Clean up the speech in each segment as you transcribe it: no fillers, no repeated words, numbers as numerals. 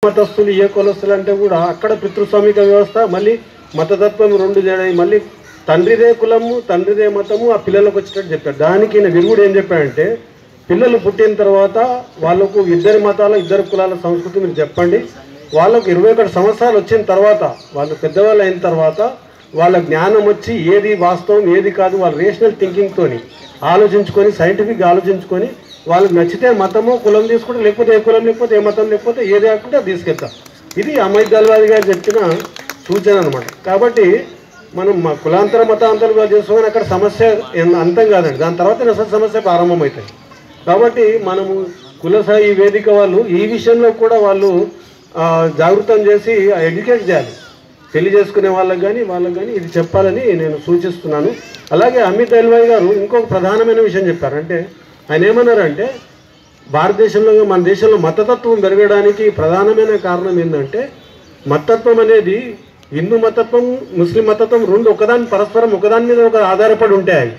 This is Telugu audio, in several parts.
మతస్థులు ఏ కులస్తులు అంటే కూడా అక్కడ పితృస్వామిక వ్యవస్థ, మళ్ళీ మతతత్వం రెండు చేయడం, మళ్ళీ తండ్రిదే కులము తండ్రిదే మతము ఆ పిల్లలకు వచ్చేటట్టు చెప్పాడు. దానికి ఈయన విరుగుడు ఏం చెప్పాడంటే, పిల్లలు పుట్టిన తర్వాత వాళ్ళకు ఇద్దరి మతాల ఇద్దరు కులాల సంస్కృతి మీరు చెప్పండి, వాళ్ళకు 21 సంవత్సరాలు వచ్చిన తర్వాత వాళ్ళు పెద్దవాళ్ళు అయిన తర్వాత వాళ్ళ జ్ఞానం వచ్చి ఏది వాస్తవం ఏది కాదు వాళ్ళ రేషనల్ థింకింగ్తోని ఆలోచించుకొని సైంటిఫిక్గా ఆలోచించుకొని వాళ్ళకి నచ్చితే మతము కులం తీసుకుంటే, లేకపోతే ఏ కులం లేకపోతే ఏ మతం లేకపోతే ఏది కాకుంటే అది తీసుకెళ్తాం. ఇది అమైద్ అల్వాది గారు చెప్పిన సూచన అనమాట. కాబట్టి మనం మా కులాంతర మతాంతరాలు చేసుకోగానే అక్కడ సమస్య అంతం కాదండి, దాని తర్వాత అసలు సమస్య ప్రారంభమవుతాయి. కాబట్టి మనము కులసాయి వేదిక వాళ్ళు ఈ విషయంలో కూడా వాళ్ళు జాగృతం చేసి ఎడ్యుకేట్ చేయాలి, పెళ్లి చేసుకునే వాళ్ళకి కానీ ఇది చెప్పాలని నేను సూచిస్తున్నాను. అలాగే అమిత్ అల్వాయి గారు ఇంకొక ప్రధానమైన విషయం చెప్పారు. అంటే ఆయన ఏమన్నారంటే, భారతదేశంలో మన దేశంలో మతతత్వం పెరగడానికి ప్రధానమైన కారణం ఏంటంటే, మతత్వం అనేది హిందూ మతత్వం ముస్లిం మతత్వం రెండు పరస్పరం ఒకదాని మీద ఒక ఆధారపడి ఉంటాయి.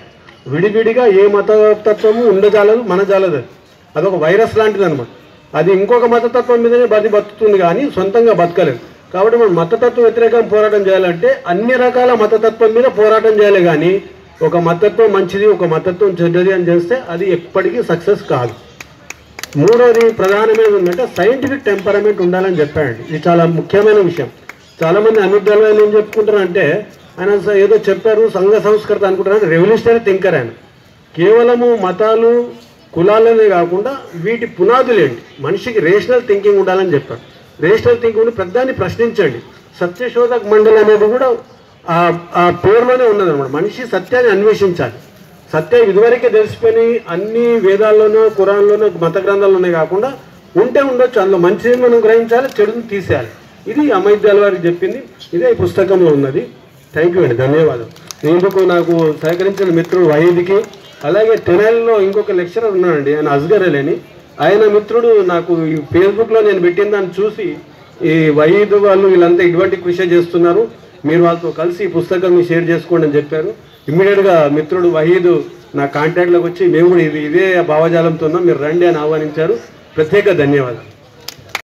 విడివిడిగా ఏ మతతత్వము ఉండజాలదు మనజాలదు, అదొక వైరస్ లాంటిది అనమాట. అది ఇంకొక మతతత్వం మీదనే బతుకుతుంది కానీ సొంతంగా బతకలేదు. కాబట్టి మనం మతతత్వ వ్యతిరేకంగా పోరాటం చేయాలంటే అన్ని రకాల మతతత్వం మీద పోరాటం చేయాలి, కానీ ఒక మతత్వం మంచిది ఒక మతత్వం చెడ్డది అని చేస్తే అది ఎప్పటికీ సక్సెస్ కాదు. మూడోది ప్రధానమైన ఏంటంటే సైంటిఫిక్ టెంపరమెంట్ ఉండాలని చెప్పాడండి. ఇది చాలా ముఖ్యమైన విషయం. చాలామంది అమిత్ అల్వాయి ఏం చెప్పుకుంటారంటే, ఆయన ఏదో చెప్పారు సంఘ సంస్కృతి అనుకుంటారు, రెవల్యూషనరీ థింకర్ ఆయన. కేవలము మతాలు కులాలనే కాకుండా వీటి పునాదులేంటి, మనిషికి రేషనల్ థింకింగ్ ఉండాలని చెప్పారు. రేషనల్ థింకింగ్ పెద్దాన్ని ప్రశ్నించండి. సత్యశోధక్ మండలి అనేది కూడా ఆ పేరులోనే ఉన్నదన్నమాట. మనిషి సత్యాన్ని అన్వేషించాలి. సత్యం ఇదివరకే తెలిసిపోయి అన్ని వేదాల్లోనూ ఖురాన్లోనూ మత గ్రంథాల్లోనే కాకుండా ఉంటే ఉండొచ్చు, అందులో మంచిని మనం గ్రహించాలి, చెడుని తీసేయాలి. ఇది అమైద్ అల్వాయి చెప్పింది, ఇదే ఈ పుస్తకంలో ఉన్నది. థ్యాంక్ యూ అండి, ధన్యవాదాలు. ఇందుకు నాకు సహకరించిన మిత్రుడు వహీద్కి, అలాగే తెనాలిలో ఇంకొక లెక్చరర్ ఉన్నాడండి, ఆయన అస్గర్ అలీ అని, ఆయన మిత్రుడు నాకు ఈ ఫేస్బుక్లో నేను పెట్టిన దాన్ని చూసి ఈ వహీద్ వాళ్ళు వీళ్ళంతా ఇటువంటి కృషి చేస్తున్నారు, మీరు వాళ్ళతో కలిసి ఈ పుస్తకాన్ని షేర్ చేసుకోండి అని చెప్పారు. ఇమ్మీడియట్గా మిత్రుడు వహీద్ నా కాంటాక్ట్లోకి వచ్చి మేము కూడా ఇదే భావజాలంతో ఉన్నాం, మీరు రండి అని ఆహ్వానించారు. ప్రత్యేక ధన్యవాదాలు.